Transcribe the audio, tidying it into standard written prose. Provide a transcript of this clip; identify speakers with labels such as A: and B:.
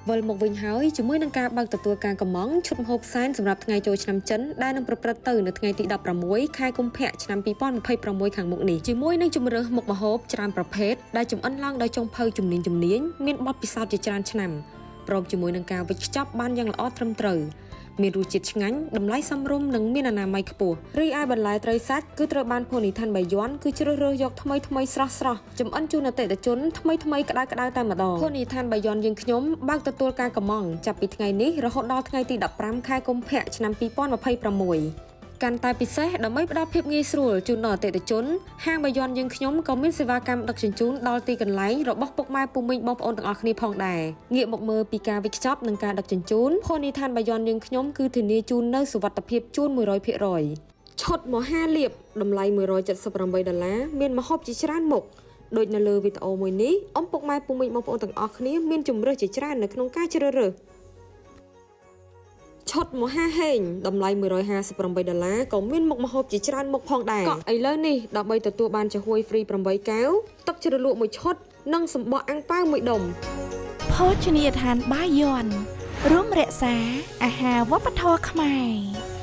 A: វិលមកវិញហើយជាមួយនឹងការបើកទទួលការកំងឈុតម្ហូបសែនសម្រាប់ថ្ងៃចូលឆ្នាំចិនដែលនឹងប្រព្រឹត្តទៅនៅថ្ងៃទី16ខែកុម្ភៈឆ្នាំ2026ខាងមុខនេះជាមួយនឹងជម្រើសមុខម្ហូបច្រើនប្រភេទដែលចម្អិនឡើងដោយចុងភៅជំនាញមានបទពិសោធន៍ជាច្រើនឆ្នាំព្រមជាមួយនឹងការវេចខ្ចប់បានយ៉ាងល្អត្រឹមត្រូវមានរសជាតិឆ្ងាញ់តម្លៃសមរម្យនិងមានអនាម័យខ្ពស់រីឯបន្លែត្រីសាច់គឺត្រូវបានភូនីថានបាយ័នគឺជ្រើសរើសយកថ្មីស្រស់ចំអិនជូនអតិថិជនថ្មីក្តៅតែម្ដងភូនីថានបាយ័នយើងខ្ញុំបើកទទួលការកំងចាប់ពីថ្ងៃនេះរហូតដល់ថ្ងៃទី15ខែកុម្ភៈឆ្នាំ2026កាន់តែពិសេសដើម្បីផ្ដល់ភាពងាយស្រួលជូនដល់អតិថិជនហាងបាយ័នយើងខ្ញុំក៏មានសេវាកម្មដឹកជញ្ជូនដល់ទីកន្លែងរបស់ពុកម៉ែពូមីងបងប្អូនទាំងអស់គ្នាផងដែរងាកមកមើលពីការវិខ្ចប់និងការដឹកជញ្ជូនភូនីថានបាយ័នយើងខ្ញុំគឺធានាជូននៅសុវត្ថិភាពជូន 100% ឈុតមហាលៀបតម្លៃ$178មានម្ហូបជាច្រើនមុខដូចនៅលើវីដេអូមួយនេះអ៊ំពុកម៉ែពូមីងបងប្អូនទាំងអស់គ្នាមានជម្រើសជាច្រើននៅក្នុងការជ្រើសរើសឈុតមហាហេងតម្លៃ$158ក៏មានមុខម្ហូបជាច្រើនមុខផងដែរក៏ឥឡូវនេះដើម្បីទទួលបានចាហួយហ្វ្រី8កែវទឹកជ្រលក់មួយឈុតនិងសម្បកអាំងប៉ាវមួយដុំ
B: ភោជនីយដ្ឋានបាយ័នរួមរក្សាអាហារវប្បធម៌ខ្មែរ